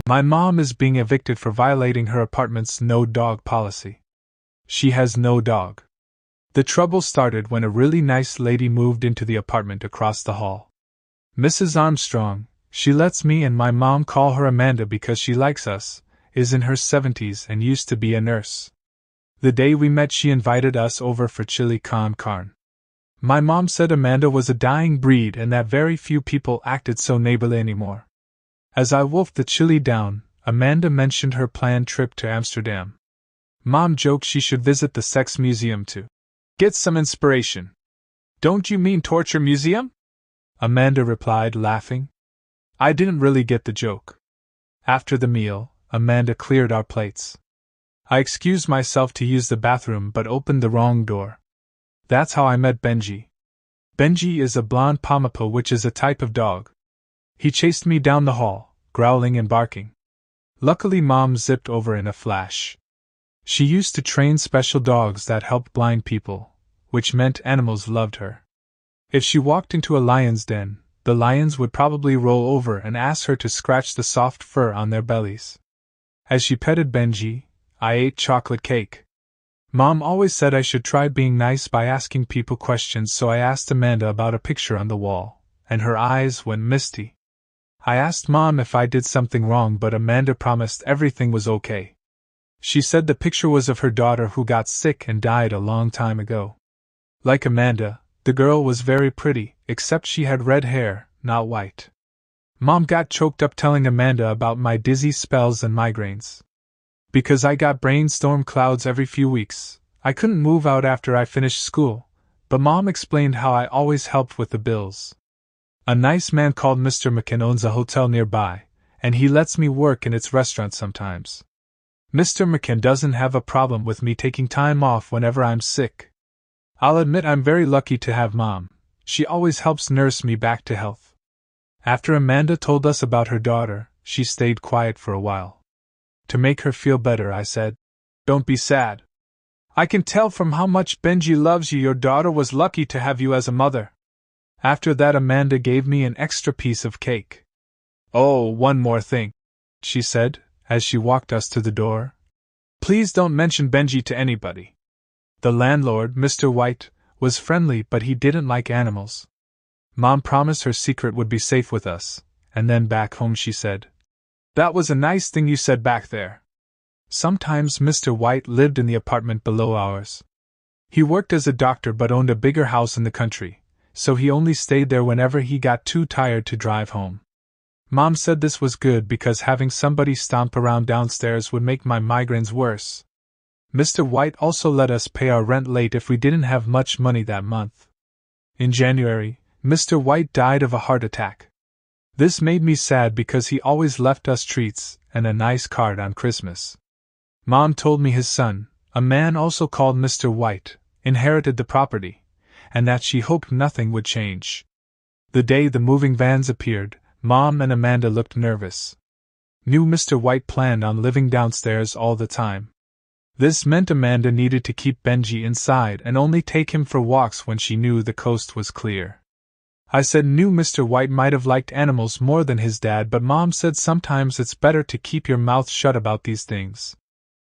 My mom is being evicted for violating her apartment's no dog policy. She has no dog. The trouble started when a really nice lady moved into the apartment across the hall. Mrs. Armstrong, she lets me and my mom call her Amanda because she likes us, is in her 70s and used to be a nurse. The day we met, she invited us over for chili con carne. My mom said Amanda was a dying breed and that very few people acted so neighborly anymore. As I wolfed the chili down, Amanda mentioned her planned trip to Amsterdam. Mom joked she should visit the Sex Museum to get some inspiration. Don't you mean Torture Museum? Amanda replied, laughing. I didn't really get the joke. After the meal, Amanda cleared our plates. I excused myself to use the bathroom but opened the wrong door. That's how I met Benji. Benji is a blonde Pomapo, which is a type of dog. He chased me down the hall, growling and barking. Luckily, Mom zipped over in a flash. She used to train special dogs that helped blind people, which meant animals loved her. If she walked into a lion's den, the lions would probably roll over and ask her to scratch the soft fur on their bellies. As she petted Benji, I ate chocolate cake. Mom always said I should try being nice by asking people questions, so I asked Amanda about a picture on the wall, and her eyes went misty. I asked Mom if I did something wrong, but Amanda promised everything was okay. She said the picture was of her daughter who got sick and died a long time ago. Like Amanda, the girl was very pretty, except she had red hair, not white. Mom got choked up telling Amanda about my dizzy spells and migraines. Because I got brainstorm clouds every few weeks, I couldn't move out after I finished school, but Mom explained how I always helped with the bills. A nice man called Mr. McKin owns a hotel nearby, and he lets me work in its restaurant sometimes. Mr. McKin doesn't have a problem with me taking time off whenever I'm sick. I'll admit I'm very lucky to have Mom. She always helps nurse me back to health. After Amanda told us about her daughter, she stayed quiet for a while. To make her feel better, I said, "Don't be sad. I can tell from how much Benji loves you, your daughter was lucky to have you as a mother." After that, Amanda gave me an extra piece of cake. "Oh, one more thing," she said, as she walked us to the door. "Please don't mention Benji to anybody." The landlord, Mr. White, was friendly, but he didn't like animals. Mom promised her secret would be safe with us, and then back home she said, "That was a nice thing you said back there." Sometimes Mr. White lived in the apartment below ours. He worked as a doctor but owned a bigger house in the country, so he only stayed there whenever he got too tired to drive home. Mom said this was good because having somebody stomp around downstairs would make my migraines worse. Mr. White also let us pay our rent late if we didn't have much money that month. In January, Mr. White died of a heart attack. This made me sad because he always left us treats and a nice card on Christmas. Mom told me his son, a man also called Mr. White, inherited the property, and that she hoped nothing would change. The day the moving vans appeared, Mom and Amanda looked nervous. Knew Mr. White planned on living downstairs all the time. This meant Amanda needed to keep Benji inside and only take him for walks when she knew the coast was clear. I said knew Mr. White might have liked animals more than his dad, but Mom said sometimes it's better to keep your mouth shut about these things.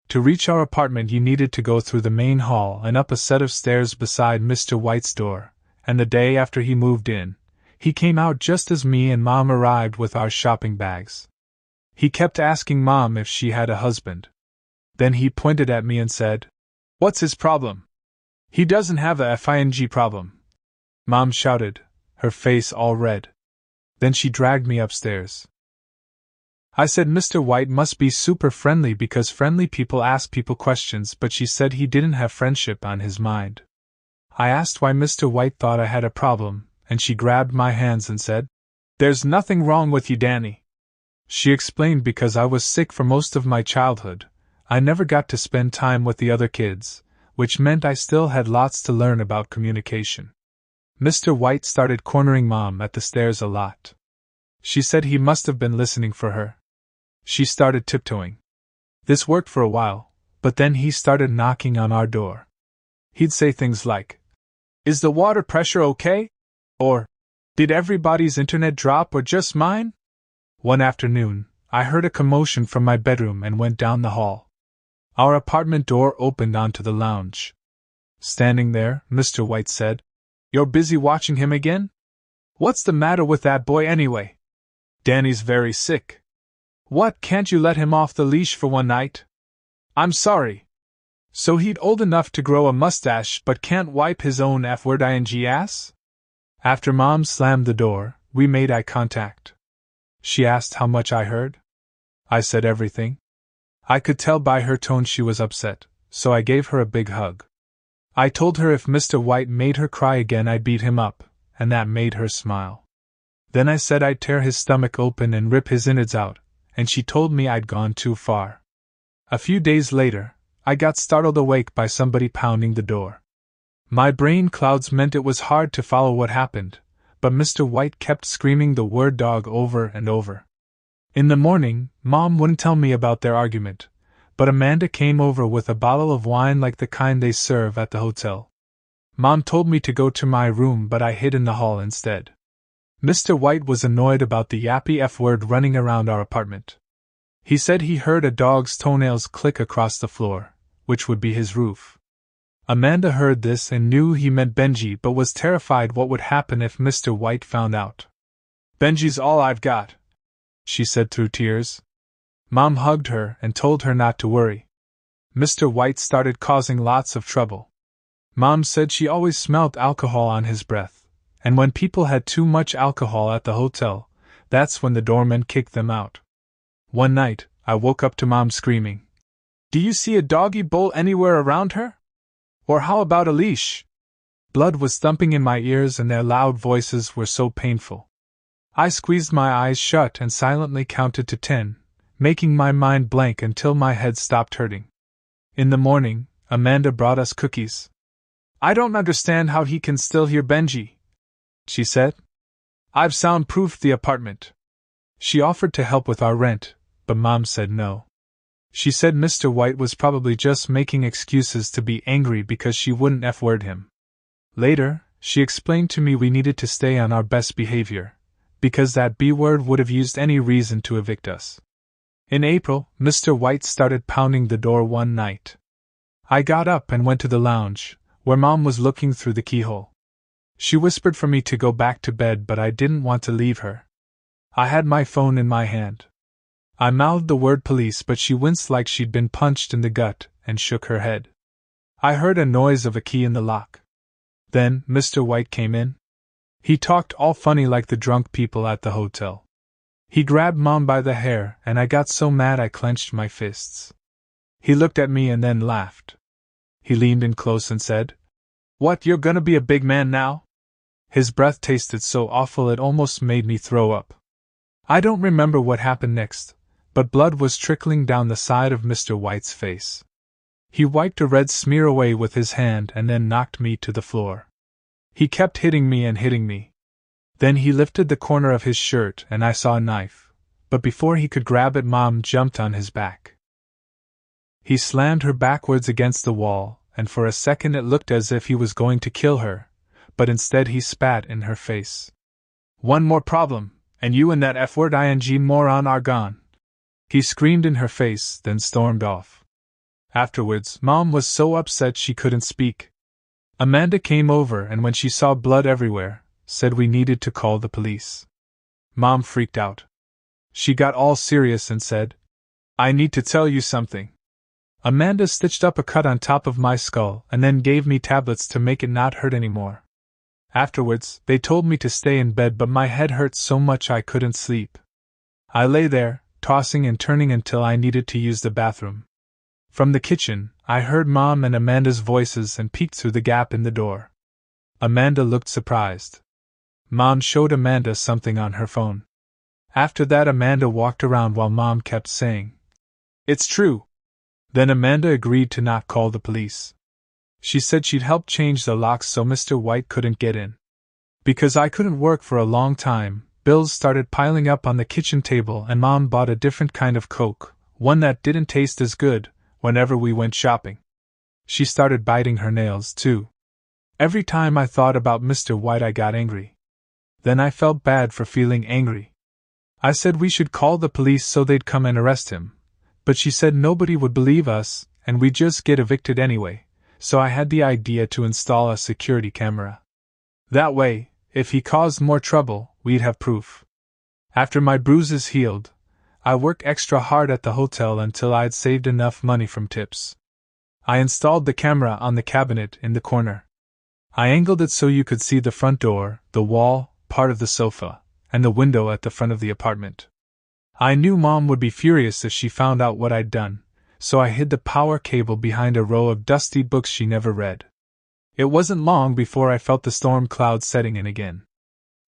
To reach our apartment you needed to go through the main hall and up a set of stairs beside Mr. White's door, and the day after he moved in, he came out just as me and Mom arrived with our shopping bags. He kept asking Mom if she had a husband. Then he pointed at me and said, "What's his problem? He doesn't have a FING problem." Mom shouted, her face all red. Then she dragged me upstairs. I said Mr. White must be super friendly because friendly people ask people questions, but she said he didn't have friendship on his mind. I asked why Mr. White thought I had a problem, and she grabbed my hands and said, "There's nothing wrong with you, Danny." She explained because I was sick for most of my childhood, I never got to spend time with the other kids, which meant I still had lots to learn about communication. Mr. White started cornering Mom at the stairs a lot. She said he must have been listening for her. She started tiptoeing. This worked for a while, but then he started knocking on our door. He'd say things like, "Is the water pressure okay?" Or, "Did everybody's internet drop or just mine?" One afternoon, I heard a commotion from my bedroom and went down the hall. Our apartment door opened onto the lounge. Standing there, Mr. White said, "You're busy watching him again? What's the matter with that boy anyway? Danny's very sick. What, can't you let him off the leash for one night? I'm sorry. So he'd old enough to grow a mustache but can't wipe his own F-word ing ass?" After Mom slammed the door, we made eye contact. She asked how much I heard. I said everything. I could tell by her tone she was upset, so I gave her a big hug. I told her if Mr. White made her cry again I'd beat him up, and that made her smile. Then I said I'd tear his stomach open and rip his innards out, and she told me I'd gone too far. A few days later, I got startled awake by somebody pounding the door. My brain clouds meant it was hard to follow what happened, but Mr. White kept screaming the word dog over and over. In the morning, Mom wouldn't tell me about their argument, but Amanda came over with a bottle of wine like the kind they serve at the hotel. Mom told me to go to my room, but I hid in the hall instead. Mr. White was annoyed about the yappy F-word running around our apartment. He said he heard a dog's toenails click across the floor, which would be his roof. Amanda heard this and knew he meant Benji but was terrified what would happen if Mr. White found out. "Benji's all I've got," she said through tears. Mom hugged her and told her not to worry. Mr. White started causing lots of trouble. Mom said she always smelled alcohol on his breath, and when people had too much alcohol at the hotel, that's when the doorman kicked them out. One night, I woke up to Mom screaming, "Do you see a doggy bowl anywhere around her? Or how about a leash?" Blood was thumping in my ears and their loud voices were so painful. I squeezed my eyes shut and silently counted to 10, making my mind blank until my head stopped hurting. In the morning, Amanda brought us cookies. "I don't understand how he can still hear Benji," she said. "I've soundproofed the apartment." She offered to help with our rent, but Mom said no. She said Mr. White was probably just making excuses to be angry because she wouldn't F-word him. Later, she explained to me we needed to stay on our best behavior, because that B-word would have used any reason to evict us. In April, Mr. White started pounding the door one night. I got up and went to the lounge, where Mom was looking through the keyhole. She whispered for me to go back to bed, but I didn't want to leave her. I had my phone in my hand. I mouthed the word police, but she winced like she'd been punched in the gut and shook her head. I heard a noise of a key in the lock. Then Mr. White came in. He talked all funny like the drunk people at the hotel. He grabbed Mom by the hair, and I got so mad I clenched my fists. He looked at me and then laughed. He leaned in close and said, "What, you're gonna be a big man now?" His breath tasted so awful it almost made me throw up. I don't remember what happened next, but blood was trickling down the side of Mr. White's face. He wiped a red smear away with his hand and then knocked me to the floor. He kept hitting me and hitting me. Then he lifted the corner of his shirt and I saw a knife, but before he could grab it, Mom jumped on his back. He slammed her backwards against the wall, and for a second it looked as if he was going to kill her, but instead he spat in her face. "One more problem, and you and that F-word ing moron are gone," he screamed in her face, then stormed off. Afterwards, Mom was so upset she couldn't speak. Amanda came over and when she saw blood everywhere, said we needed to call the police. Mom freaked out. She got all serious and said, "I need to tell you something." Amanda stitched up a cut on top of my skull and then gave me tablets to make it not hurt anymore. Afterwards, they told me to stay in bed, but my head hurt so much I couldn't sleep. I lay there, tossing and turning until I needed to use the bathroom. From the kitchen, I heard Mom and Amanda's voices and peeked through the gap in the door. Amanda looked surprised. Mom showed Amanda something on her phone. After that, Amanda walked around while Mom kept saying, "It's true." Then Amanda agreed to not call the police. She said she'd help change the locks so Mr. White couldn't get in. Because I couldn't work for a long time, bills started piling up on the kitchen table and Mom bought a different kind of Coke, one that didn't taste as good, whenever we went shopping. She started biting her nails, too. Every time I thought about Mr. White I got angry. Then I felt bad for feeling angry. I said we should call the police so they'd come and arrest him, but she said nobody would believe us and we'd just get evicted anyway, so I had the idea to install a security camera. That way, if he caused more trouble, we'd have proof. After my bruises healed, I worked extra hard at the hotel until I'd saved enough money from tips. I installed the camera on the cabinet in the corner. I angled it so you could see the front door, the wall, part of the sofa, and the window at the front of the apartment. I knew Mom would be furious if she found out what I'd done, so I hid the power cable behind a row of dusty books she never read. It wasn't long before I felt the storm clouds setting in again.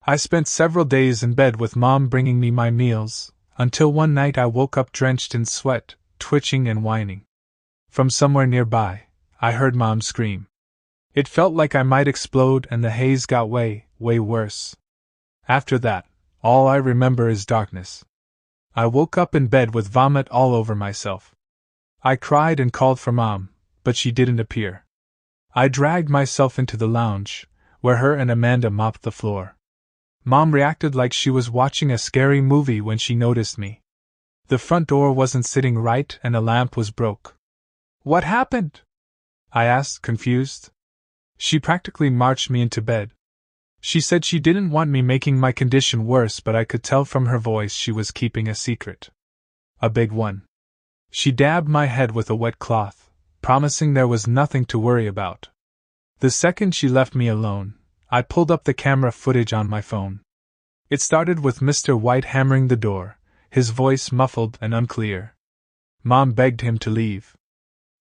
I spent several days in bed with Mom bringing me my meals, until one night I woke up drenched in sweat, twitching and whining. From somewhere nearby, I heard Mom scream. It felt like I might explode and the haze got way worse. After that, all I remember is darkness. I woke up in bed with vomit all over myself. I cried and called for Mom, but she didn't appear. I dragged myself into the lounge, where her and Amanda mopped the floor. Mom reacted like she was watching a scary movie when she noticed me. The front door wasn't sitting right and a lamp was broke. "What happened?" I asked, confused. She practically marched me into bed. She said she didn't want me making my condition worse, but I could tell from her voice she was keeping a secret. A big one. She dabbed my head with a wet cloth, promising there was nothing to worry about. The second she left me alone, I pulled up the camera footage on my phone. It started with Mr. White hammering the door, his voice muffled and unclear. Mom begged him to leave.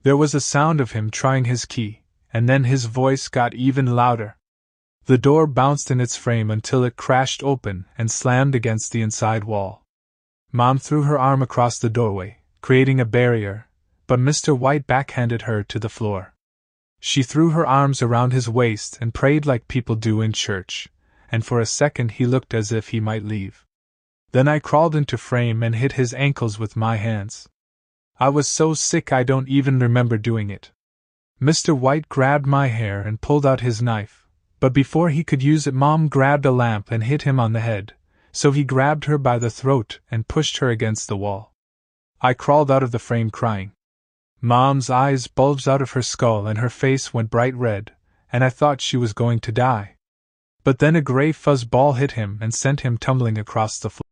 There was a sound of him trying his key, and then his voice got even louder. The door bounced in its frame until it crashed open and slammed against the inside wall. Mom threw her arm across the doorway, creating a barrier, but Mr. White backhanded her to the floor. She threw her arms around his waist and prayed like people do in church, and for a second he looked as if he might leave. Then I crawled into frame and hit his ankles with my hands. I was so sick I don't even remember doing it. Mr. White grabbed my hair and pulled out his knife, but before he could use it, Mom grabbed a lamp and hit him on the head, so he grabbed her by the throat and pushed her against the wall. I crawled out of the frame crying. Mom's eyes bulged out of her skull and her face went bright red, and I thought she was going to die. But then a gray fuzz ball hit him and sent him tumbling across the floor.